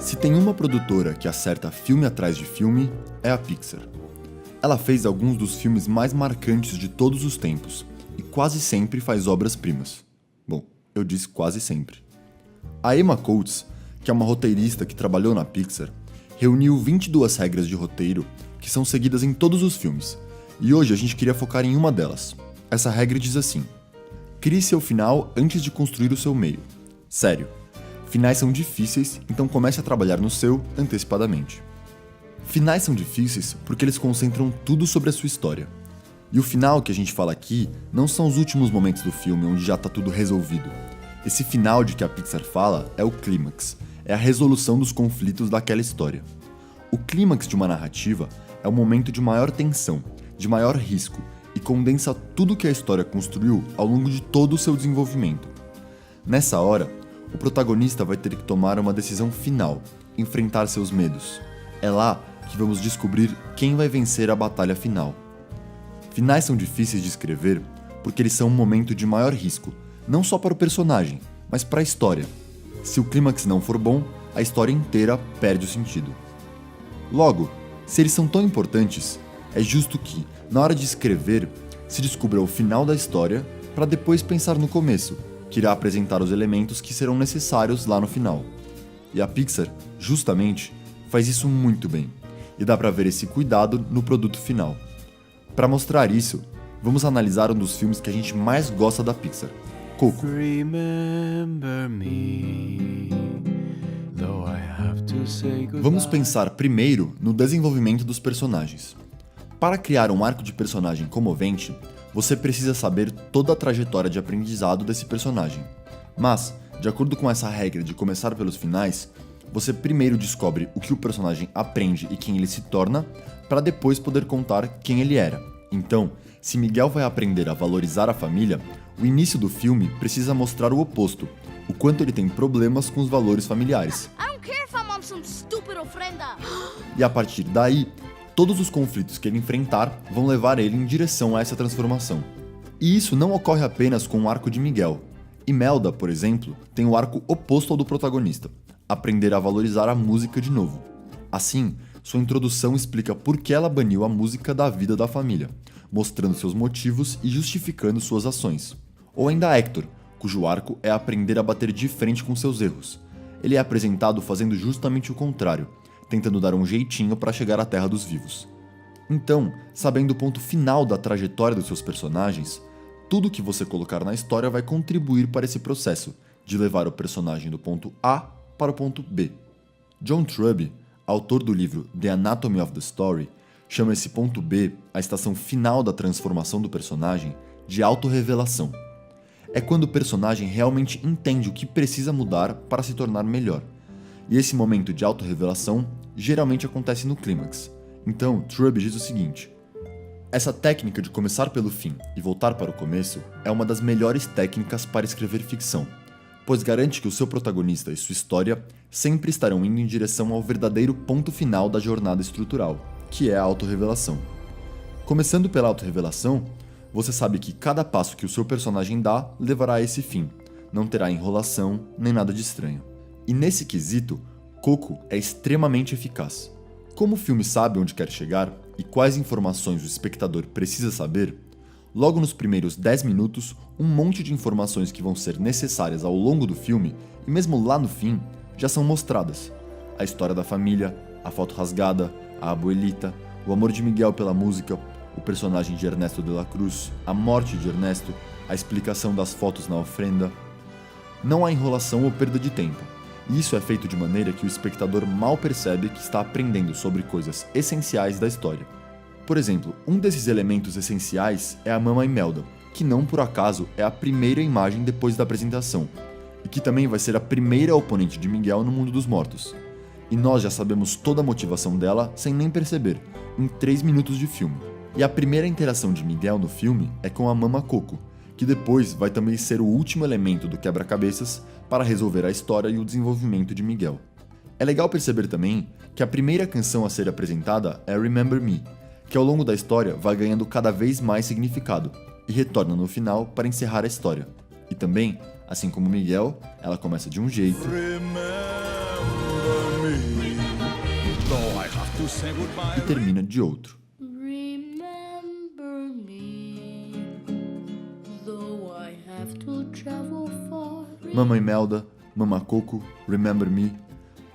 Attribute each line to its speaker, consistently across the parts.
Speaker 1: Se tem uma produtora que acerta filme atrás de filme, é a Pixar. Ela fez alguns dos filmes mais marcantes de todos os tempos e quase sempre faz obras-primas. Bom, eu disse quase sempre. A Emma Coates, que é uma roteirista que trabalhou na Pixar, reuniu 22 regras de roteiro que são seguidas em todos os filmes, e hoje a gente queria focar em uma delas. Essa regra diz assim: crie seu final antes de construir o seu meio. Sério, finais são difíceis, então comece a trabalhar no seu antecipadamente. Finais são difíceis porque eles concentram tudo sobre a sua história. E o final que a gente fala aqui não são os últimos momentos do filme onde já tá tudo resolvido. Esse final de que a Pixar fala é o clímax, é a resolução dos conflitos daquela história. O clímax de uma narrativa é o momento de maior tensão, de maior risco, e condensa tudo que a história construiu ao longo de todo o seu desenvolvimento. Nessa hora, o protagonista vai ter que tomar uma decisão final, enfrentar seus medos. É lá que vamos descobrir quem vai vencer a batalha final. Finais são difíceis de escrever porque eles são um momento de maior risco, não só para o personagem, mas para a história. Se o clímax não for bom, a história inteira perde o sentido. Logo, se eles são tão importantes, é justo que, na hora de escrever, se descubra o final da história para depois pensar no começo, que irá apresentar os elementos que serão necessários lá no final. E a Pixar, justamente, faz isso muito bem, e dá para ver esse cuidado no produto final. Para mostrar isso, vamos analisar um dos filmes que a gente mais gosta da Pixar, Coco. Vamos pensar primeiro no desenvolvimento dos personagens. Para criar um arco de personagem comovente, você precisa saber toda a trajetória de aprendizado desse personagem. Mas, de acordo com essa regra de começar pelos finais, você primeiro descobre o que o personagem aprende e quem ele se torna, para depois poder contar quem ele era. Então, se Miguel vai aprender a valorizar a família, o início do filme precisa mostrar o oposto, o quanto ele tem problemas com os valores familiares. E a partir daí, todos os conflitos que ele enfrentar vão levar ele em direção a essa transformação. E isso não ocorre apenas com o arco de Miguel. Imelda, por exemplo, tem o arco oposto ao do protagonista, aprender a valorizar a música de novo. Assim, sua introdução explica por que ela baniu a música da vida da família, mostrando seus motivos e justificando suas ações. Ou ainda Hector, cujo arco é aprender a bater de frente com seus erros. Ele é apresentado fazendo justamente o contrário, tentando dar um jeitinho para chegar à Terra dos Vivos. Então, sabendo o ponto final da trajetória dos seus personagens, tudo que você colocar na história vai contribuir para esse processo, de levar o personagem do ponto A para o ponto B. John Truby, autor do livro The Anatomy of the Story, chama esse ponto B, a estação final da transformação do personagem, de autorrevelação. É quando o personagem realmente entende o que precisa mudar para se tornar melhor. E esse momento de autorrevelação geralmente acontece no clímax. Então, Truby diz o seguinte: essa técnica de começar pelo fim e voltar para o começo é uma das melhores técnicas para escrever ficção, pois garante que o seu protagonista e sua história sempre estarão indo em direção ao verdadeiro ponto final da jornada estrutural, que é a autorrevelação. Começando pela autorrevelação, você sabe que cada passo que o seu personagem dá levará a esse fim, não terá enrolação nem nada de estranho. E nesse quesito, Coco é extremamente eficaz. Como o filme sabe onde quer chegar e quais informações o espectador precisa saber, logo nos primeiros 10 minutos, um monte de informações que vão ser necessárias ao longo do filme, e mesmo lá no fim, já são mostradas. A história da família, a foto rasgada, a abuelita, o amor de Miguel pela música, o personagem de Ernesto de la Cruz, a morte de Ernesto, a explicação das fotos na ofrenda. Não há enrolação ou perda de tempo. E isso é feito de maneira que o espectador mal percebe que está aprendendo sobre coisas essenciais da história. Por exemplo, um desses elementos essenciais é a Mama Imelda, que não por acaso é a primeira imagem depois da apresentação, e que também vai ser a primeira oponente de Miguel no mundo dos mortos. E nós já sabemos toda a motivação dela sem nem perceber, em 3 minutos de filme. E a primeira interação de Miguel no filme é com a Mama Coco, que depois vai também ser o último elemento do quebra-cabeças para resolver a história e o desenvolvimento de Miguel. É legal perceber também que a primeira canção a ser apresentada é Remember Me, que ao longo da história vai ganhando cada vez mais significado e retorna no final para encerrar a história. E também, assim como Miguel, ela começa de um jeito
Speaker 2: Remember me.
Speaker 1: e termina de outro.
Speaker 2: Remember me, though I have to travel far.
Speaker 1: Mamãe Melda, Mama Coco, Remember Me,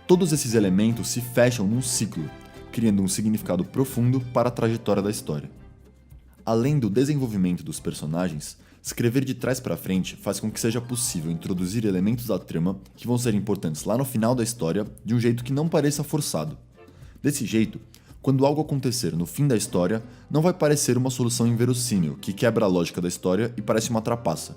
Speaker 1: todos esses elementos se fecham num ciclo, criando um significado profundo para a trajetória da história. Além do desenvolvimento dos personagens, escrever de trás para frente faz com que seja possível introduzir elementos da trama que vão ser importantes lá no final da história de um jeito que não pareça forçado. Desse jeito, quando algo acontecer no fim da história, não vai parecer uma solução inverossímil que quebra a lógica da história e parece uma trapaça.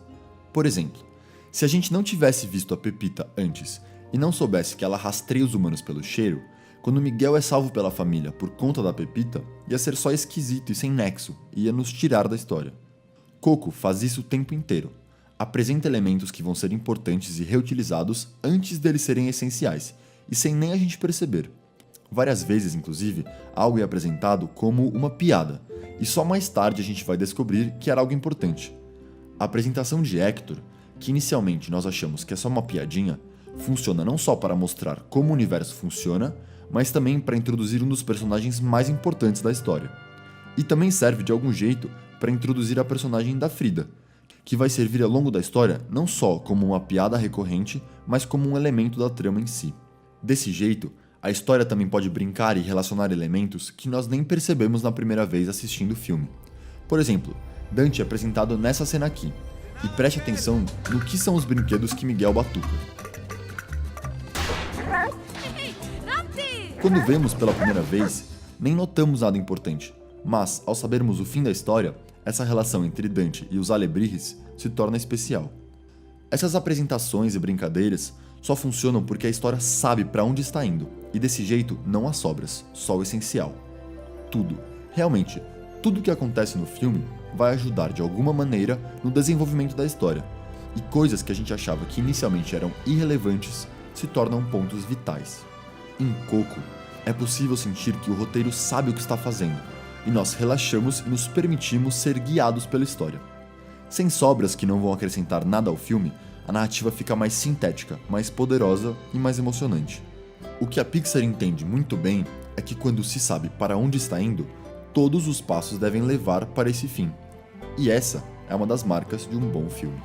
Speaker 1: Por exemplo, se a gente não tivesse visto a Pepita antes e não soubesse que ela rastreia os humanos pelo cheiro, quando Miguel é salvo pela família por conta da Pepita, ia ser só esquisito e sem nexo, e ia nos tirar da história. Coco faz isso o tempo inteiro. Apresenta elementos que vão ser importantes e reutilizados antes deles serem essenciais, e sem nem a gente perceber. Várias vezes, inclusive, algo é apresentado como uma piada, e só mais tarde a gente vai descobrir que era algo importante. A apresentação de Hector, que inicialmente nós achamos que é só uma piadinha, funciona não só para mostrar como o universo funciona, mas também para introduzir um dos personagens mais importantes da história. E também serve de algum jeito para introduzir a personagem da Frida, que vai servir ao longo da história não só como uma piada recorrente, mas como um elemento da trama em si. Desse jeito, a história também pode brincar e relacionar elementos que nós nem percebemos na primeira vez assistindo o filme. Por exemplo, Dante é apresentado nessa cena aqui, e preste atenção no que são os brinquedos que Miguel batuca. Quando vemos pela primeira vez, nem notamos nada importante, mas, ao sabermos o fim da história, essa relação entre Dante e os alebrijes se torna especial. Essas apresentações e brincadeiras só funcionam porque a história sabe para onde está indo, e desse jeito não há sobras, só o essencial. Tudo, realmente, tudo que acontece no filme vai ajudar de alguma maneira no desenvolvimento da história, e coisas que a gente achava que inicialmente eram irrelevantes se tornam pontos vitais. Em Coco, é possível sentir que o roteiro sabe o que está fazendo, e nós relaxamos e nos permitimos ser guiados pela história. Sem sobras que não vão acrescentar nada ao filme, a narrativa fica mais sintética, mais poderosa e mais emocionante. O que a Pixar entende muito bem é que quando se sabe para onde está indo, todos os passos devem levar para esse fim. E essa é uma das marcas de um bom filme.